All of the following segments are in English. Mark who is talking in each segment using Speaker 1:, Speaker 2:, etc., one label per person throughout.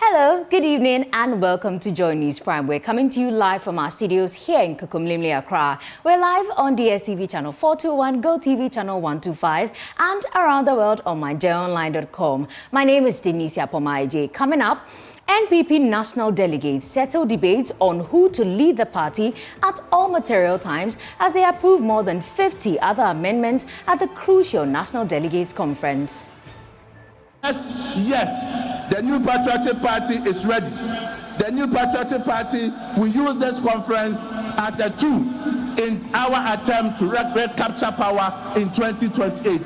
Speaker 1: Hello, good evening and welcome to Joy News Prime. We're coming to you live from our studios here in Kukumlimli, Accra. We're live on DSTV channel 421, GoTV channel 125 and around the world on myjoyonline.com. My name is Denisia Pomaije. Coming up, NPP national delegates settle debates on who to lead the party at all material times as they approve more than 50 other amendments at the crucial National Delegates Conference.
Speaker 2: Yes, the new Patriotic Party is ready. The new Patriotic Party will use this conference as a tool in our attempt to recapture power in 2028.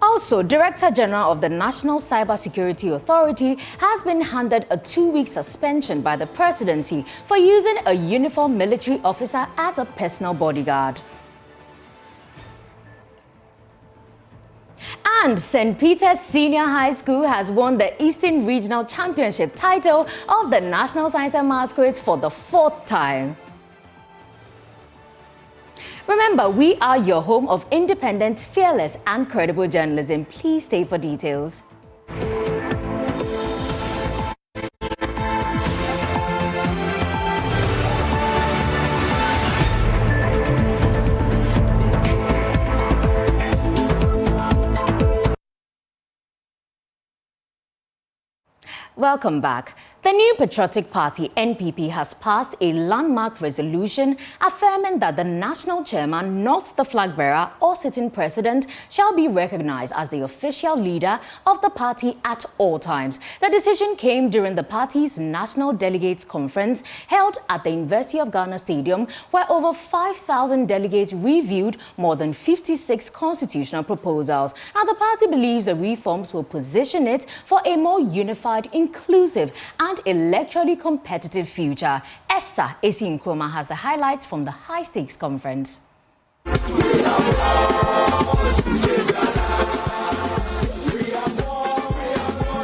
Speaker 1: Also, Director General of the National Cybersecurity Authority has been handed a 2-week suspension by the presidency for using a uniformed military officer as a personal bodyguard. And St. Peter's Senior High School has won the Eastern Regional Championship title of the National Science and Maths Quiz for the 4th time. Remember, we are your home of independent, fearless and credible journalism. Please stay for details. Welcome back. The new Patriotic Party, NPP, has passed a landmark resolution affirming that the national chairman, not the flag bearer or sitting president, shall be recognized as the official leader of the party at all times. The decision came during the party's National Delegates Conference held at the University of Ghana Stadium, where over 5,000 delegates reviewed more than 56 constitutional proposals. And the party believes the reforms will position it for a more unified, inclusive and electorally competitive future. Esther Esi Nkrumah has the highlights from the high-stakes conference.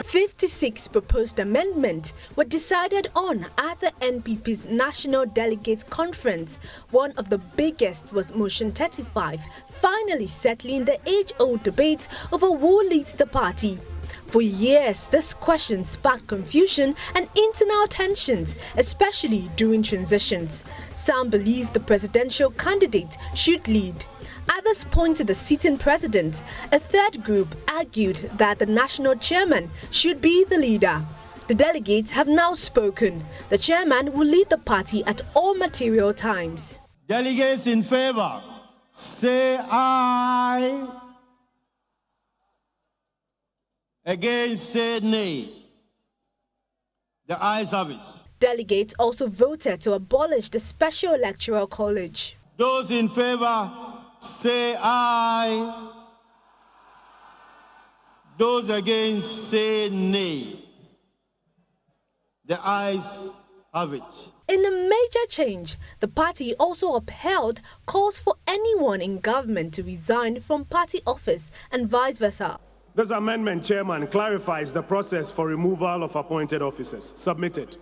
Speaker 3: 56 proposed amendments were decided on at the NPP's National Delegates Conference. One of the biggest was Motion 35, finally settling the age-old debate over who leads the party. For years, this question sparked confusion and internal tensions, especially during transitions. Some believe the presidential candidate should lead. Others point to the sitting president. A third group argued that the national chairman should be the leader. The delegates have now spoken. The chairman will lead the party at all material times.
Speaker 4: Delegates in favor, say aye. Against, say nay. The ayes have it.
Speaker 3: Delegates also voted to abolish the Special Electoral College.
Speaker 4: Those in favor, say aye. Those against, say nay. The ayes have it.
Speaker 3: In a major change, the party also upheld calls for anyone in government to resign from party office and vice versa.
Speaker 5: This amendment, Chairman, clarifies the process for removal of appointed officers. Submitted.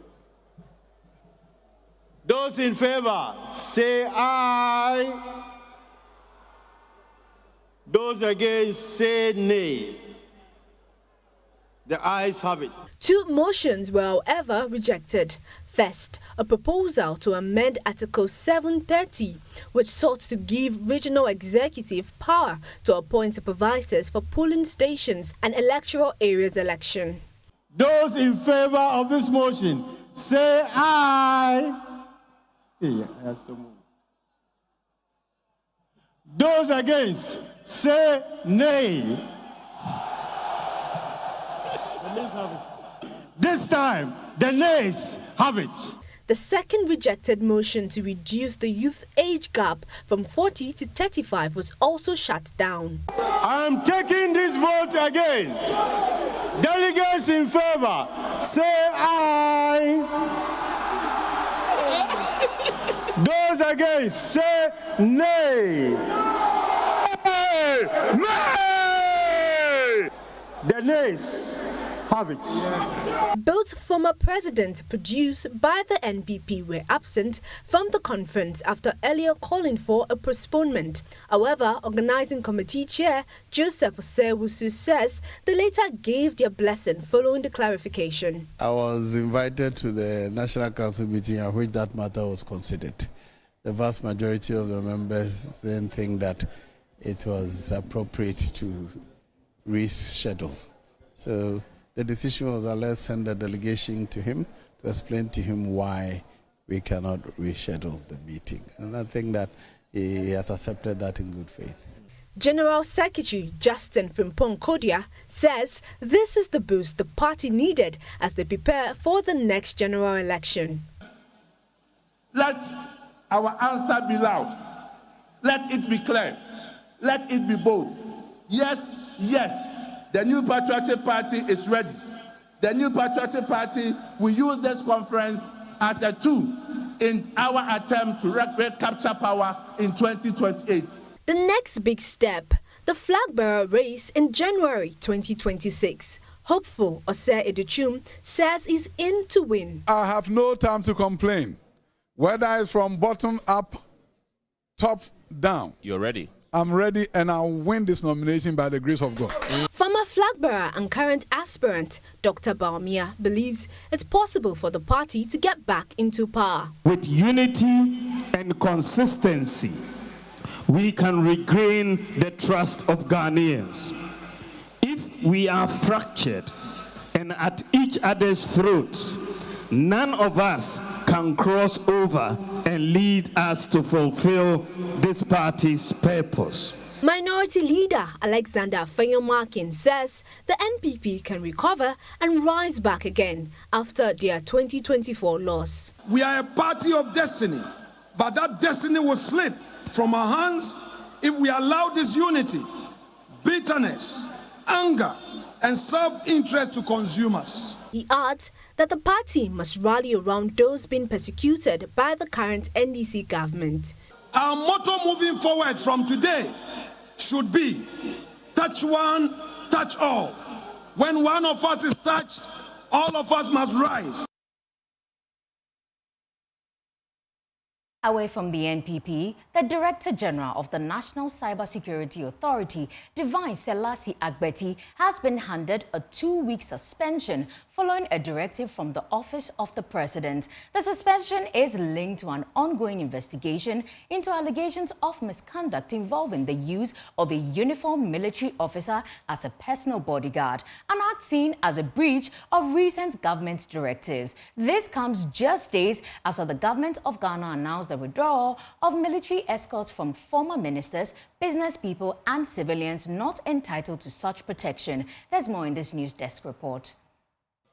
Speaker 4: Those in favor, say aye. Those against, say nay. The ayes have it.
Speaker 3: 2 motions were, however, rejected. First, a proposal to amend Article 730, which sought to give regional executive power to appoint supervisors for polling stations and electoral areas election.
Speaker 4: Those in favor of this motion, say aye. Those against, say nay. This time, the nays have it.
Speaker 3: The second rejected motion to reduce the youth age gap from 40 to 35 was also shut down.
Speaker 4: I am taking this vote again. Delegates in favor, say aye. Those against, say nay. Nay! Nay! The nays have it.
Speaker 3: Both former presidents produced by the NPP were absent from the conference after earlier calling for a postponement. However, Organizing Committee Chair Joseph Osewusu says they later gave their blessing following the clarification.
Speaker 6: I was invited to the National Council meeting at which that matter was considered. The vast majority of the members didn't think that it was appropriate to reschedule. So the decision was, let's send a delegation to him to explain to him why we cannot reschedule the meeting. And I think that he has accepted that in good faith.
Speaker 3: General Secretary Justin Frimpong Kodia says this is the boost the party needed as they prepare for the next general election.
Speaker 2: Let our answer be loud. Let it be clear. Let it be bold. Yes, yes. The new Patriotic Party is ready. The new Patriotic Party will use this conference as a tool in our attempt to recapture power in 2028.
Speaker 3: The next big step, the flag bearer race in January 2026. Hopeful Ose Educhum says he's in to win.
Speaker 7: I have no time to complain. Whether it's from bottom up, top down.
Speaker 8: You're ready.
Speaker 7: I'm ready and I'll win this nomination by the grace of God.
Speaker 3: Former flag bearer and current aspirant Dr. Baumia believes it's possible for the party to get back into power.
Speaker 9: With unity and consistency, we can regain the trust of Ghanaians. If we are fractured and at each other's throats, none of us can cross over and lead us to fulfill this party's purpose.
Speaker 3: Minority leader Alexander Afenyo-Markin says the NPP can recover and rise back again after their 2024 loss.
Speaker 10: We are a party of destiny, but that destiny will slip from our hands if we allow disunity, bitterness, anger, and self-interest to consume us.
Speaker 3: He adds that the party must rally around those being persecuted by the current NDC government.
Speaker 10: Our motto moving forward from today should be, touch one, touch all. When one of us is touched, all of us must rise.
Speaker 1: Away from the NPP, the Director General of the National Cybersecurity Authority, Divine Selassie Agbeti, has been handed a 2-week suspension following a directive from the Office of the President. The suspension is linked to an ongoing investigation into allegations of misconduct involving the use of a uniformed military officer as a personal bodyguard, an act seen as a breach of recent government directives. This comes just days after the government of Ghana announced the withdrawal of military escorts from former ministers, business people and civilians not entitled to such protection. There's more in this news desk report.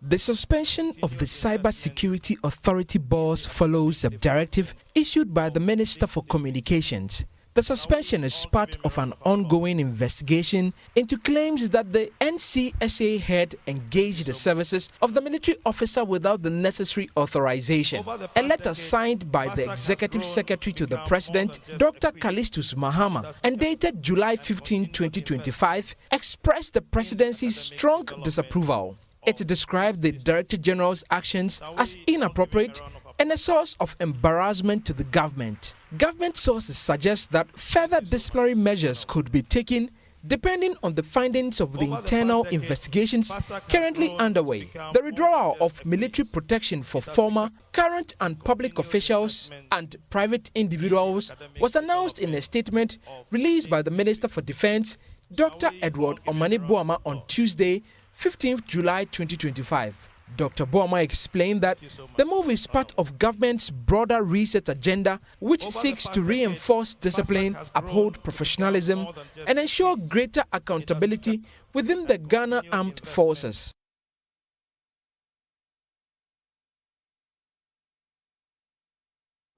Speaker 11: The suspension of the Cybersecurity Authority boss follows a directive issued by the Minister for Communications. The suspension is part of an ongoing investigation into claims that the NCSA head engaged the services of the military officer without the necessary authorization. A letter signed by the Executive Secretary to the President, Dr. Callistus Mahama, and dated July 15, 2025, expressed the Presidency's strong disapproval. It described the Director General's actions as inappropriate and a source of embarrassment to the government. Government sources suggest that further disciplinary measures could be taken depending on the findings of the internal investigations currently underway. The withdrawal of military protection for former, current and public officials and private individuals was announced in a statement released by the Minister for Defense, Dr. Edward Omane-Boamah, on Tuesday, 15th July 2025. Dr. Boamah explained that the move is part of government's broader reset agenda, which seeks to reinforce discipline, uphold professionalism, and ensure greater accountability within the Ghana Armed Forces.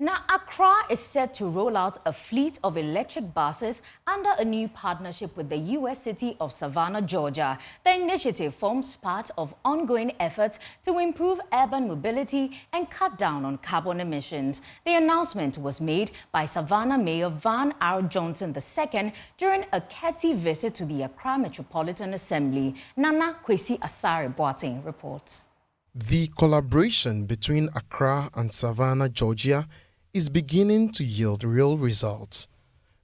Speaker 1: Now, Accra is set to roll out a fleet of electric buses under a new partnership with the U.S. city of Savannah, Georgia. The initiative forms part of ongoing efforts to improve urban mobility and cut down on carbon emissions. The announcement was made by Savannah Mayor Van R. Johnson II during a courtesy visit to the Accra Metropolitan Assembly. Nana Kwesi Asare Boateng reports.
Speaker 8: The collaboration between Accra and Savannah, Georgia is beginning to yield real results.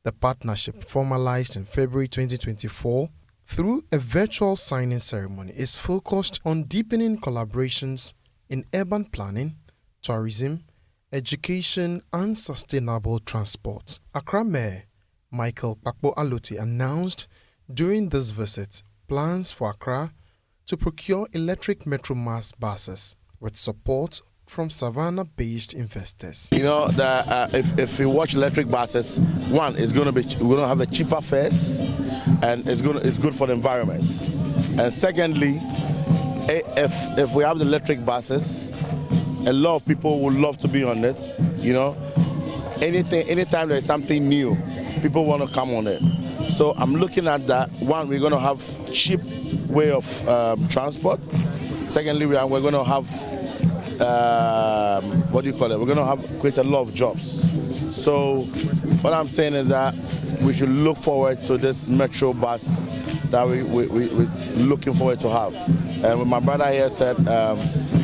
Speaker 8: The partnership, formalized in February 2024 through a virtual signing ceremony, is focused on deepening collaborations in urban planning, tourism, education and sustainable transport. Accra Mayor Michael Pakpo Aloti announced during this visit plans for Accra to procure electric Metro Mass buses with support from Savannah-based investors.
Speaker 2: You know, if you watch electric buses, one, we're going to have a cheaper fares, and it's good for the environment. And secondly, if we have the electric buses, a lot of people would love to be on it. You know, anytime there's something new, people want to come on it. So I'm looking at that. One, we're going to have cheap way of transport. Secondly, we're going to have what do you call it? We're going to have create a lot of jobs. So what I'm saying is that we should look forward to this metro bus that we're looking forward to have. And when my brother here said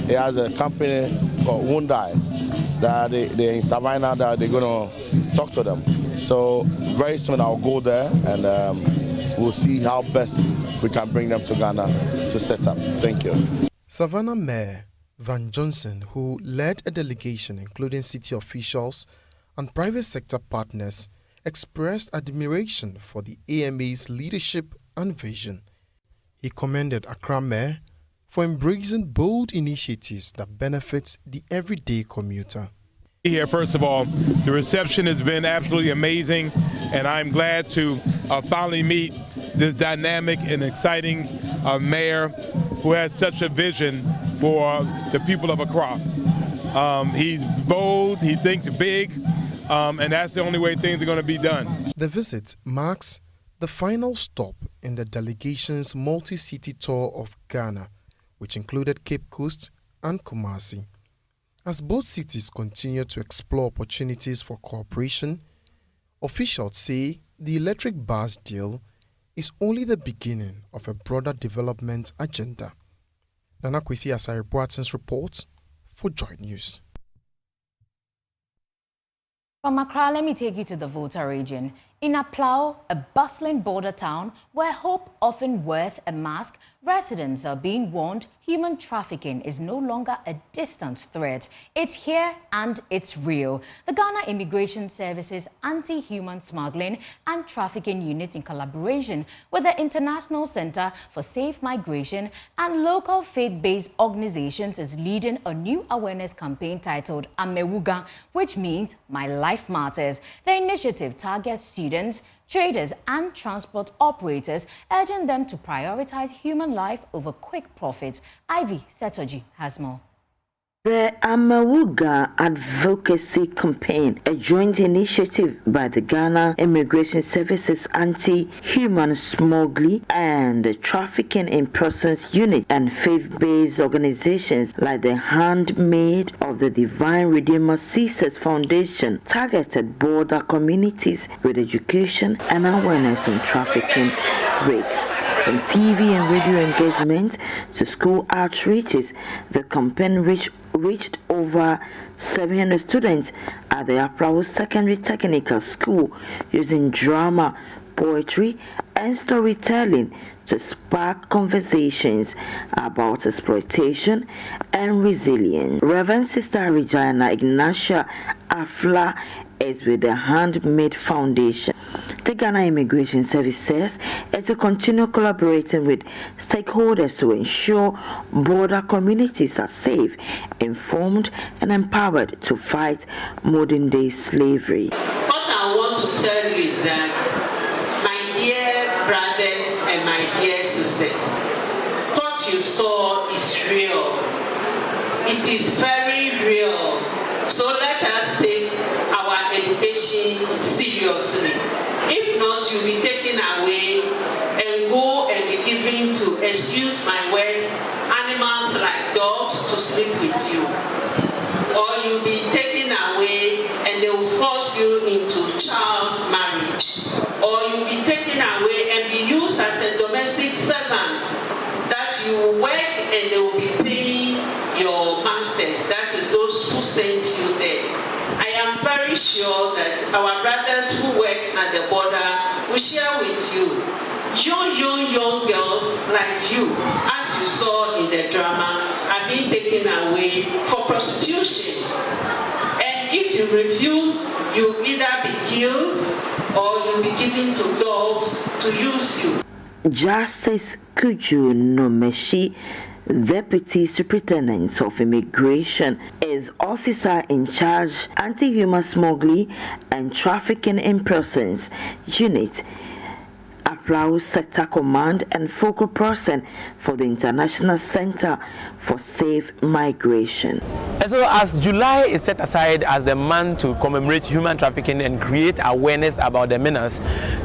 Speaker 2: he has a company called Hyundai that they're in Savannah, that they're going to talk to them. So very soon I'll go there and we'll see how best we can bring them to Ghana to set up. Thank you.
Speaker 8: Savannah Mayor Van Johnson, who led a delegation including city officials and private sector partners, expressed admiration for the AMA's leadership and vision. He commended Accra Mayor for embracing bold initiatives that benefit the everyday commuter.
Speaker 12: Here, first of all, the reception has been absolutely amazing, and I'm glad to finally meet this dynamic and exciting mayor who has such a vision for the people of Accra. He's bold, he thinks big, and that's the only way things are going to be done.
Speaker 8: The visit marks the final stop in the delegation's multi-city tour of Ghana, which included Cape Coast and Kumasi. As both cities continue to explore opportunities for cooperation, officials say the electric bus deal is only the beginning of a broader development agenda. Nana Kwesi Asare Boateng's report for Joy News.
Speaker 1: From Accra, let me take you to the Volta region. In Aplau, a bustling border town where hope often wears a mask, residents are being warned human trafficking is no longer a distant threat. It's here and it's real. The Ghana Immigration Services Anti-Human Smuggling and Trafficking Unit, in collaboration with the International Center for Safe Migration and local faith-based organizations, is leading a new awareness campaign titled Amewuga, which means My Life Matters. The initiative targets students, traders and transport operators, urging them to prioritize human life over quick profits. Ivy Setoji has more.
Speaker 13: The Amewuga Advocacy Campaign, a joint initiative by the Ghana Immigration Services Anti-Human Smuggling and Trafficking in Persons Unit and faith-based organizations like the Handmaid of the Divine Redeemer Sisters Foundation, targeted border communities with education and awareness on trafficking risks. From TV and radio engagement to school outreaches, the campaign reached over 700 students at the Aplau Secondary Technical School using drama, poetry, and storytelling to spark conversations about exploitation and resilience. Reverend Sister Regina Ignatia Afla is with the Handmaid Foundation. The Ghana Immigration Service says it will continue collaborating with stakeholders to ensure border communities are safe, informed, and empowered to fight modern-day slavery.
Speaker 14: What I want to tell you is that, my dear brothers and my dear sisters, what you saw is real. It is very real. So let us take situation seriously. If not, you'll be taken away and go and be given to, excuse my words, animals like dogs to sleep with you. Or you'll be taken away and they will force you into child marriage. Or you'll be taken away and be used as a domestic servant, that you will work and they will be paying your masters, that is those who sent you there. I am very sure that our brothers who work at the border will share with you. Young girls like you, as you saw in the drama, are being taken away for prostitution. And if you refuse, you'll either be killed or you'll be given to dogs to use you.
Speaker 13: Justice Kuju Nomeshi, Deputy Superintendent of Immigration, is officer in charge Anti-Human Smuggling and Trafficking in Persons Unit, Aflau Sector Command and focal person for the International Center for Safe Migration.
Speaker 15: And so as July is set aside as the month to commemorate human trafficking and create awareness about the menace,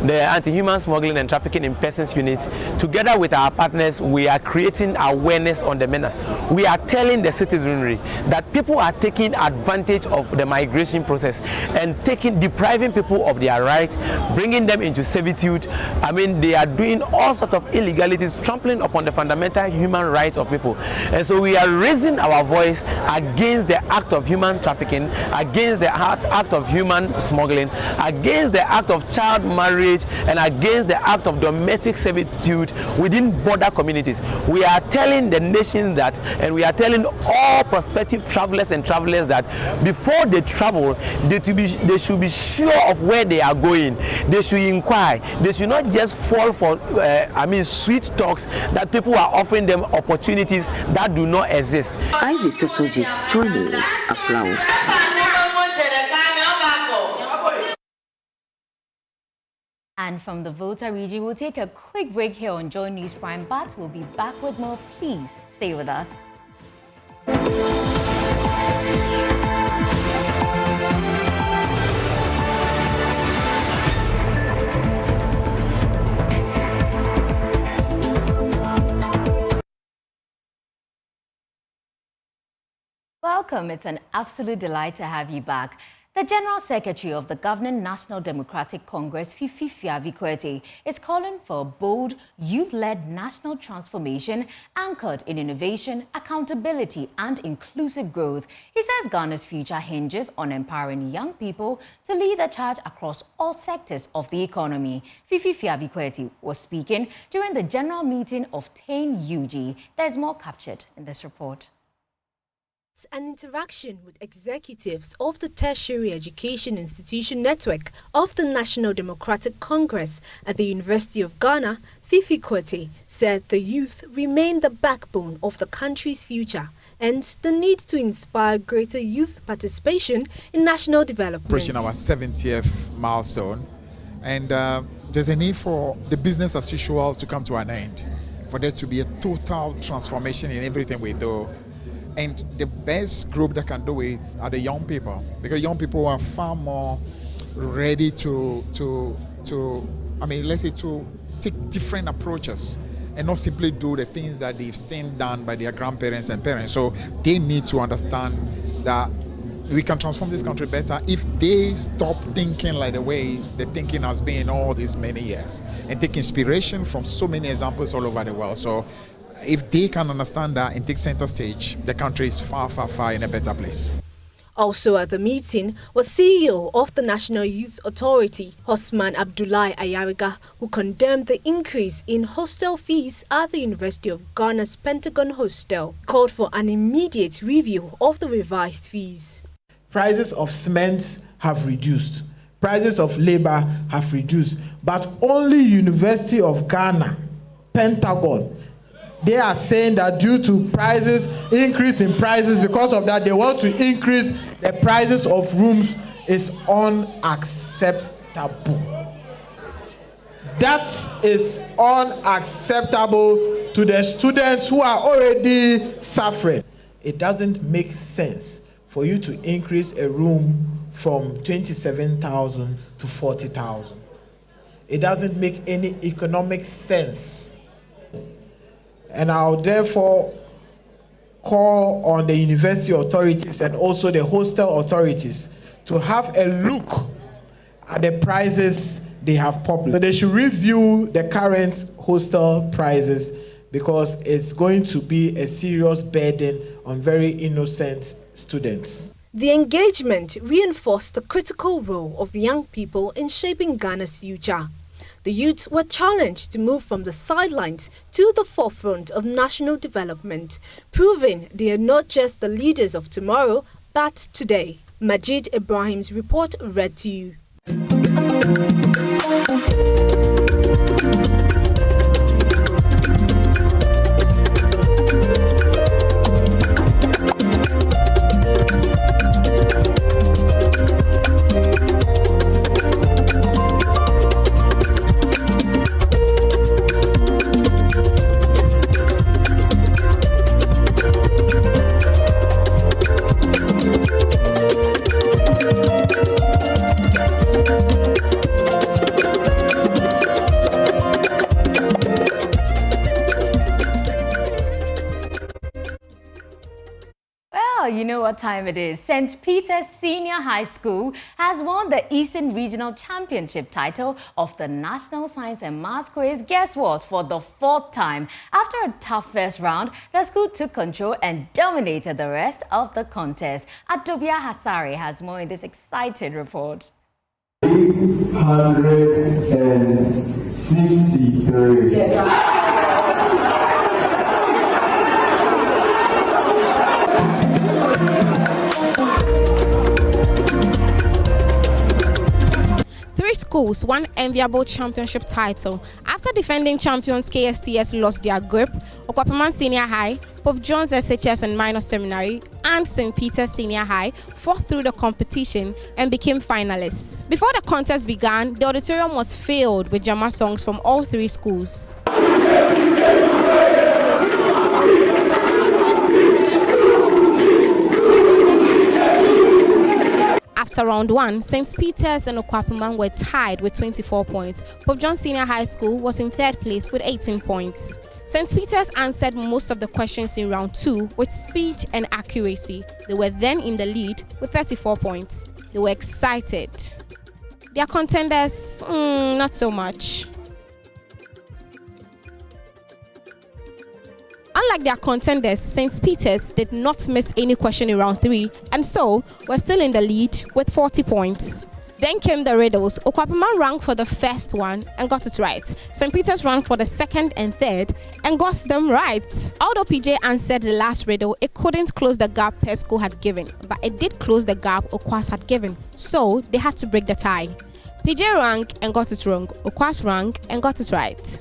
Speaker 15: the Anti-Human Smuggling and Trafficking in Persons Unit, together with our partners, we are creating awareness on the menace. We are telling the citizenry that people are taking advantage of the migration process and depriving people of their rights, bringing them into servitude. I mean, they are doing all sorts of illegalities, trampling upon the fundamental human rights of people. And so we are raising our voice against the act of human trafficking, against the act of human smuggling, against the act of child marriage, and against the act of domestic servitude within border communities. We are telling the nation that, and we are telling all prospective travelers and travelers that before they travel, they should be sure of where they are going. They should inquire. They should not just fall for sweet talks that people are offering them opportunities that do not exist.
Speaker 13: Ivy Setoji joining us Aflau.
Speaker 1: And from the Volta region, we'll take a quick break here on Joy News Prime, but we'll be back with more. Please stay with us. Welcome. It's an absolute delight to have you back. The General Secretary of the governing National Democratic Congress, Fifi Fiavi-Kwete, is calling for a bold, youth-led national transformation anchored in innovation, accountability, and inclusive growth. He says Ghana's future hinges on empowering young people to lead the charge across all sectors of the economy. Fifi Fiavi-Kwete was speaking during the general meeting of TANE UG. There's more captured in this report.
Speaker 3: An interaction with executives of the Tertiary Education Institution Network of the National Democratic Congress at the University of Ghana, Fifi Kwete said the youth remain the backbone of the country's future and the need to inspire greater youth participation in national development.
Speaker 16: Approaching our 70th milestone, and there's a need for the business as usual to come to an end, for there to be a total transformation in everything we do. And the best group that can do it are the young people, because young people are far more ready to take different approaches and not simply do the things that they've seen done by their grandparents and parents. So they need to understand that we can transform this country better if they stop thinking like the way the thinking has been all these many years and take inspiration from so many examples all over the world. So if they can understand that and take center stage, the country is far, far, far in a better place.
Speaker 3: Also at the meeting was CEO of the National Youth Authority, Osman Abdullahi Ayariga, who condemned the increase in hostel fees at the University of Ghana's Pentagon Hostel, called for an immediate review of the revised fees.
Speaker 17: Prices of cement have reduced, prices of labor have reduced, but only University of Ghana, Pentagon, they are saying that due to increase in prices, because of that, they want to increase the prices of rooms is unacceptable. That is unacceptable to the students who are already suffering. It doesn't make sense for you to increase a room from 27,000 to 40,000. It doesn't make any economic sense. And I'll therefore call on the university authorities and also the hostel authorities to have a look at the prices they have published. So they should review the current hostel prices, because it's going to be a serious burden on very innocent students.
Speaker 3: The engagement reinforced the critical role of young people in shaping Ghana's future. The youth were challenged to move from the sidelines to the forefront of national development, proving they are not just the leaders of tomorrow, but today. Majid Ibrahim's report read to you.
Speaker 1: You know what time it is. St. Peter's Senior High School has won the Eastern Regional Championship title of the National Science and Maths Quiz. Guess what? For the 4th time. After a tough first round, the school took control and dominated the rest of the contest. Adobia Hassari has more in this exciting report.
Speaker 18: 863.
Speaker 19: Schools won enviable championship title. After defending champions KSTS lost their grip, Okwapaman Senior High, Pope John's SHS and Minor Seminary, and St. Peter's Senior High fought through the competition and became finalists. Before the contest began, the auditorium was filled with Jama songs from all 3 schools. After round 1, St. Peter's and Okwapaman were tied with 24 points. Pope John Senior High School was in 3rd place with 18 points. St. Peter's answered most of the questions in round 2 with speed and accuracy. They were then in the lead with 34 points. They were excited. Their contenders, not so much. Unlike their contenders, St. Peter's did not miss any question in round 3, and so were still in the lead with 40 points. Then came the riddles. Okwapaman ranked for the first one and got it right. St. Peter's ranked for the 2nd and 3rd and got them right. Although PJ answered the last riddle, it couldn't close the gap per school had given, but it did close the gap Okwas had given, so they had to break the tie. PJ ranked and got it wrong. Okwas ranked and got it right.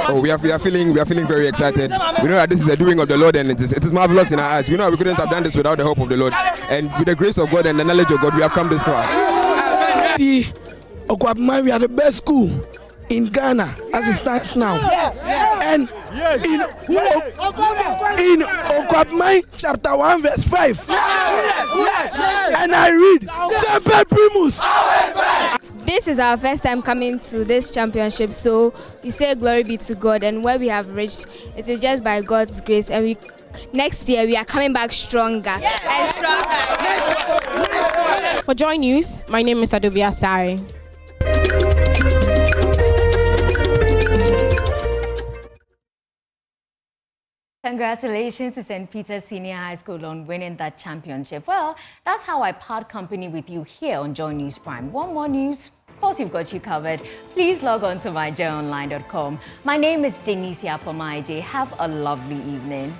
Speaker 20: Oh, we are feeling very excited. We know that this is the doing of the Lord, and it is marvelous in our eyes. We know we couldn't have done this without the help of the Lord, and with the grace of God and the knowledge of God, we have come this far.
Speaker 21: Okwapaman, we are the best school in Ghana as it stands now. And in Okwapaman chapter 1 verse 5, and I read, Semper Primus.
Speaker 22: This is our first time coming to this championship, so we say glory be to God, and where we have reached, it is just by God's grace, and next year we are coming back stronger and stronger.
Speaker 19: For Joy News, my name is Adobia Hassari.
Speaker 1: Congratulations to St. Peter's Senior High School on winning that championship. Well, that's how I part company with you here on Joy News Prime. One more news, of course we've got you covered. Please log on to myjoyonline.com. My name is Denise Apomaije. Have a lovely evening.